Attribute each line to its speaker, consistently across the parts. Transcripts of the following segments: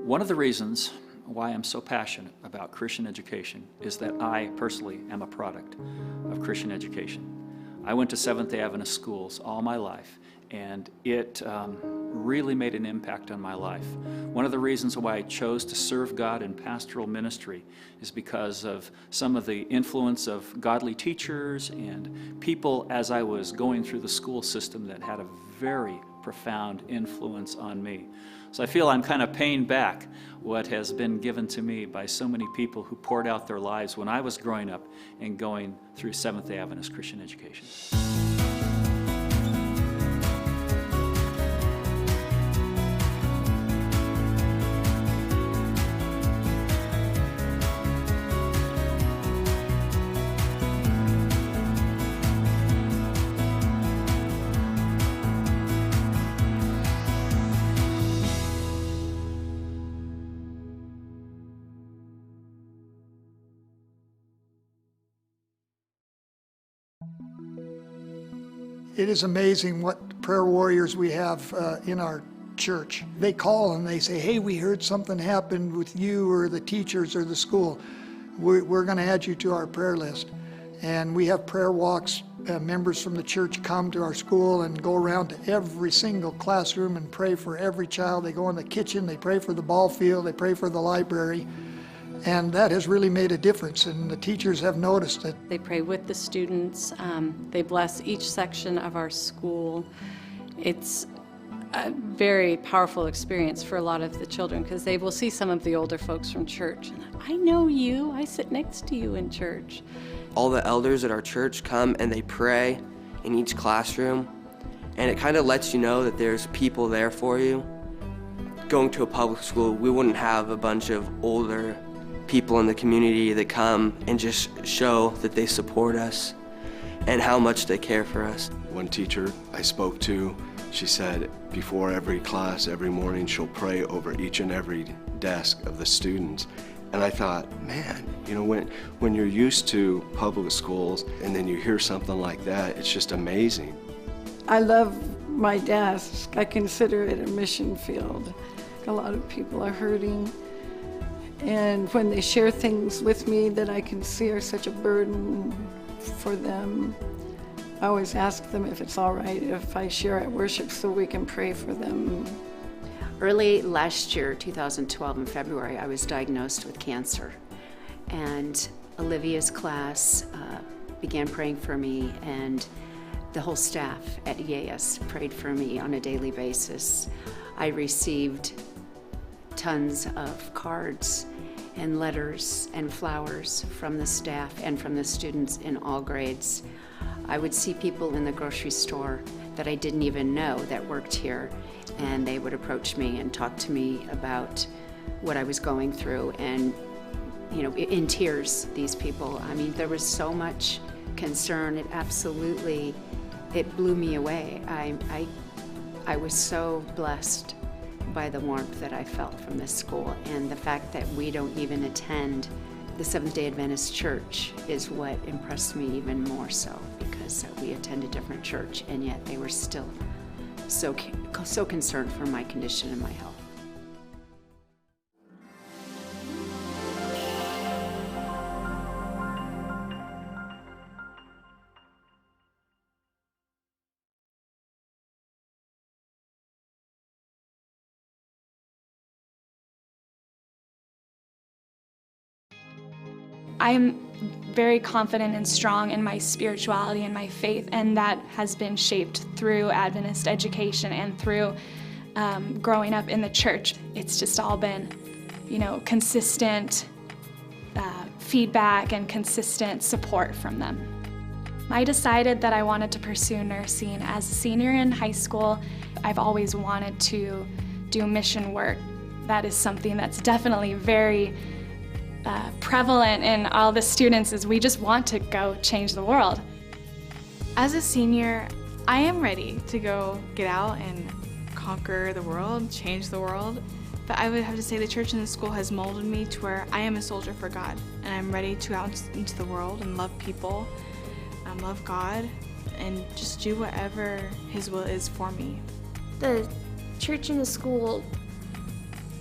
Speaker 1: One of the reasons why I'm so passionate about Christian education is that I personally am a product of Christian education. I went to Seventh-day Adventist schools all my life, and it really made an impact on my life. One of the reasons why I chose to serve God in pastoral ministry is because of some of the influence of godly teachers and people as I was going through the school system that had a very profound influence on me. So I feel I'm kind of paying back what has been given to me by so many people who poured out their lives when I was growing up and going through Seventh-day Adventist Christian education.
Speaker 2: It is amazing what prayer warriors we have in our church. They call and they say, hey, we heard something happened with you or the teachers or the school. We're going to add you to our prayer list. And we have prayer walks. Members from the church come to our school and go around to every single classroom and pray for every child. They go in the kitchen, they pray for the ball field, they pray for the library. And that has really made a difference, and the teachers have noticed it.
Speaker 3: They pray with the students. They bless each section of our school. It's a very powerful experience for a lot of the children because they will see some of the older folks from church. I know you. I sit next to you in church.
Speaker 4: All the elders at our church come and they pray in each classroom, and it kind of lets you know that there's people there for you. Going to a public school, we wouldn't have a bunch of older people in the community that come and just show that they support us and how much they care for us.
Speaker 5: One teacher I spoke to, she said before every class, every morning, she'll pray over each and every desk of the students. And I thought, man, you know, when you're used to public schools and then you hear something like that, it's just amazing.
Speaker 6: I love my desk. I consider it a mission field. A lot of people are hurting. And when they share things with me that I can see are such a burden for them, I always ask them if it's all right if I share at worship so we can pray for them.
Speaker 7: Early last year, 2012, in February, I was diagnosed with cancer. And Olivia's class began praying for me, and the whole staff at EAS prayed for me on a daily basis. I received tons of cards and letters and flowers from the staff and from the students in all grades. I would see people in the grocery store that I didn't even know that worked here, and they would approach me and talk to me about what I was going through, and you know, in tears, these people. I mean, there was so much concern. It blew me away. I was so blessed by the warmth that I felt from this school, and the fact that we don't even attend the Seventh-day Adventist church is what impressed me even more so, because we attend a different church, and yet they were still so concerned for my condition and my health.
Speaker 8: I'm very confident and strong in my spirituality and my faith, and that has been shaped through Adventist education and through growing up in the church. It's just all been, you know, consistent feedback and consistent support from them. I decided that I wanted to pursue nursing. As a senior in high school, I've always wanted to do mission work. That is something that's definitely very prevalent in all the students, is we just want to go change the world.
Speaker 9: As a senior, I am ready to go get out and conquer the world, change the world. But I would have to say the church and the school has molded me to where I am a soldier for God, and I'm ready to go out into the world and love people, love God, and just do whatever His will is for me.
Speaker 10: The church and the school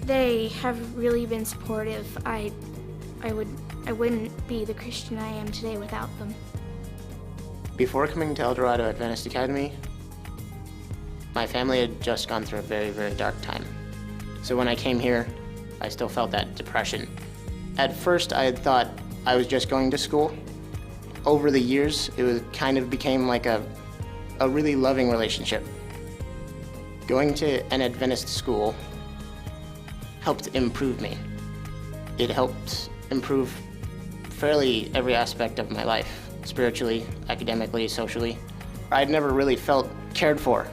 Speaker 10: They have really been supportive. I wouldn't be the Christian I am today without them.
Speaker 11: Before coming to El Dorado Adventist Academy, my family had just gone through a very, very dark time. So when I came here, I still felt that depression. At first, I had thought I was just going to school. Over the years, it kind of became like a really loving relationship. Going to an Adventist school helped improve me. It helped improve fairly every aspect of my life, spiritually, academically, socially. I'd never really felt cared for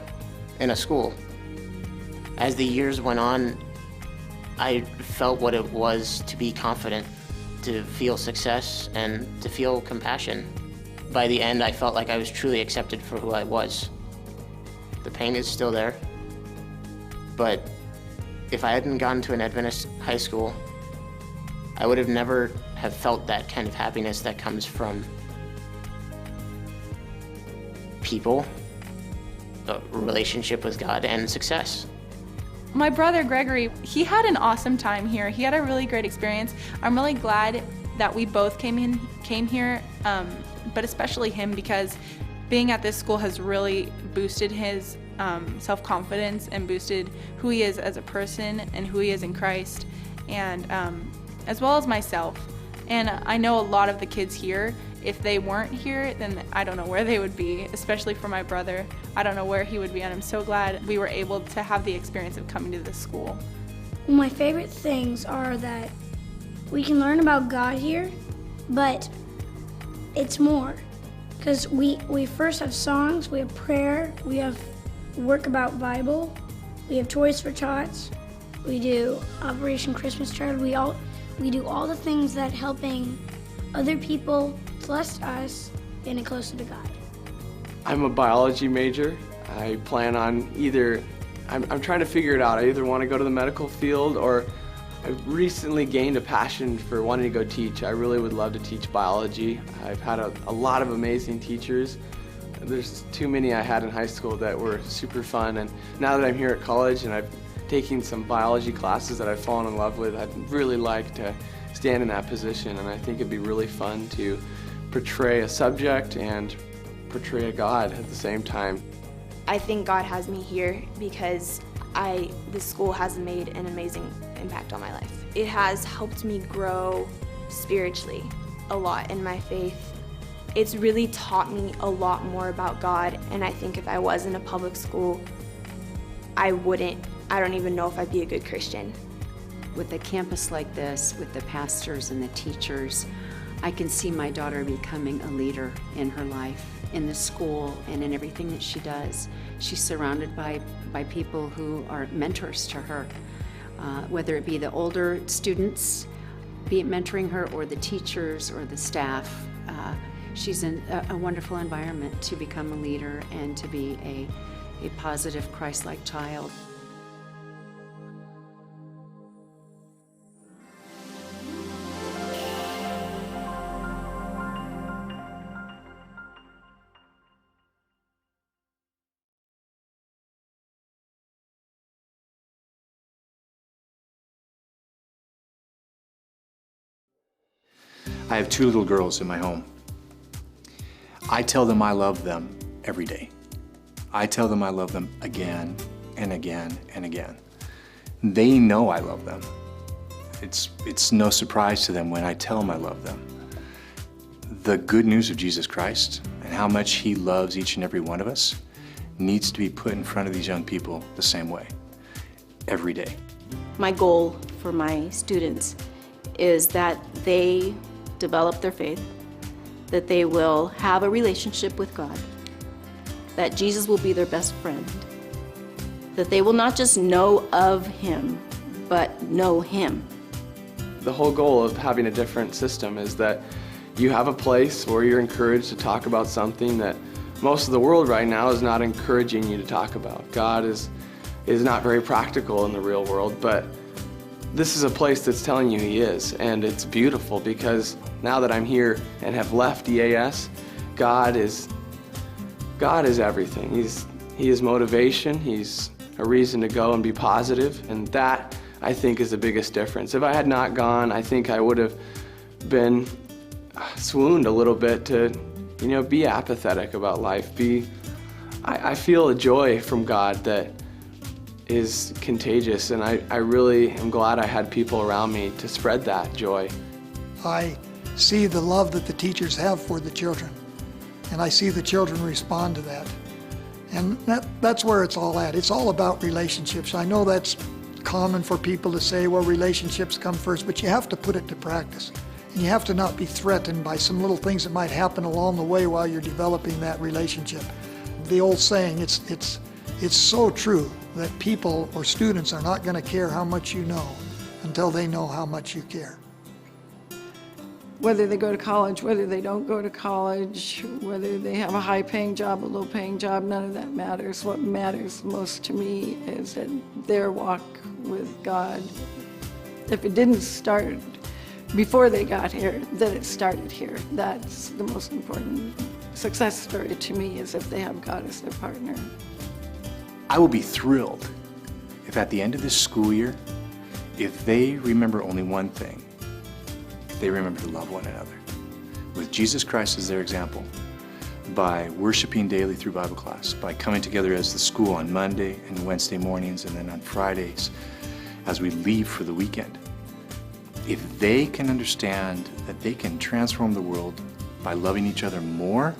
Speaker 11: in a school. As the years went on, I felt what it was to be confident, to feel success, and to feel compassion. By the end, I felt like I was truly accepted for who I was. The pain is still there, but if I hadn't gone to an Adventist high school, I would have never have felt that kind of happiness that comes from people, a relationship with God, and success.
Speaker 12: My brother Gregory, he had an awesome time here. He had a really great experience. I'm really glad that we both came here, but especially him, because being at this school has really boosted his self-confidence and boosted who he is as a person and who he is in Christ, and as well as myself. And I know a lot of the kids here, if they weren't here, then I don't know where they would be, especially for my brother. I don't know where he would be, and I'm so glad we were able to have the experience of coming to this school.
Speaker 10: Well, my favorite things are that we can learn about God here, but it's more. Because we first have songs, we have prayer, we have work about Bible, we have Toys for Tots, we do Operation Christmas Child, we do all the things that helping other people plus us getting closer to God.
Speaker 13: I'm a biology major. I plan on I'm trying to figure it out. I either want to go to the medical field, or I've recently gained a passion for wanting to go teach. I really would love to teach biology. I've had a lot of amazing teachers. There's too many I had in high school that were super fun, and now that I'm here at college and I've taken some biology classes that I've fallen in love with, I'd really like to stand in that position, and I think it'd be really fun to portray a subject and portray a God at the same time.
Speaker 14: I think God has me here because this school has made an amazing impact on my life. It has helped me grow spiritually a lot in my faith. It's really taught me a lot more about God, and I think if I was in a public school, I don't even know if I'd be a good Christian.
Speaker 7: With a campus like this, with the pastors and the teachers, I can see my daughter becoming a leader in her life, in the school, and in everything that she does. She's surrounded by people who are mentors to her, whether it be the older students, be it mentoring her, or the teachers or the staff. She's in a wonderful environment to become a leader and to be a positive Christ-like child.
Speaker 15: I have two little girls in my home. I tell them I love them every day. I tell them I love them again and again and again. They know I love them. It's no surprise to them when I tell them I love them. The good news of Jesus Christ and how much He loves each and every one of us needs to be put in front of these young people the same way, every day.
Speaker 16: My goal for my students is that they develop their faith, that they will have a relationship with God, that Jesus will be their best friend, that they will not just know of Him, but know Him.
Speaker 13: The whole goal of having a different system is that you have a place where you're encouraged to talk about something that most of the world right now is not encouraging you to talk about. God is not very practical in the real world, but this is a place that's telling you He is, and it's beautiful because now that I'm here and have left EAS, God is everything. He is motivation. He's a reason to go and be positive, and that I think is the biggest difference. If I had not gone, I think I would have been swooned a little bit to, be apathetic about life. I feel a joy from God that is contagious, and I really am glad I had people around me to spread that joy.
Speaker 2: I see the love that the teachers have for the children, and I see the children respond to that. And that's where it's all at. It's all about relationships. I know that's common for people to say, well, relationships come first, but you have to put it to practice. And you have to not be threatened by some little things that might happen along the way while you're developing that relationship. The old saying, it's so true that people or students are not going to care how much you know until they know how much you care.
Speaker 6: Whether they go to college, whether they don't go to college, whether they have a high-paying job, a low-paying job, none of that matters. What matters most to me is that their walk with God, if it didn't start before they got here, that it started here. That's the most important success story to me, is if they have God as their partner.
Speaker 15: I will be thrilled if at the end of this school year, if they remember only one thing, they remember to love one another. With Jesus Christ as their example, by worshiping daily through Bible class, by coming together as the school on Monday and Wednesday mornings, and then on Fridays as we leave for the weekend. If they can understand that they can transform the world by loving each other more,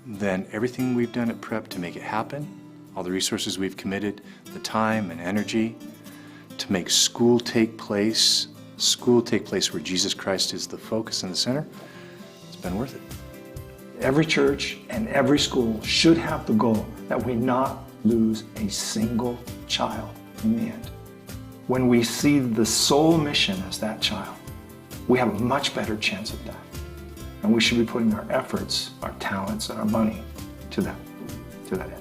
Speaker 15: then everything we've done at Prep to make it happen, all the resources we've committed, the time and energy to make school take place where Jesus Christ is the focus and the center, it's been worth it.
Speaker 17: Every church and every school should have the goal that we not lose a single child in the end. When we see the sole mission as that child, we have a much better chance of that. And we should be putting our efforts, our talents, and our money to that end.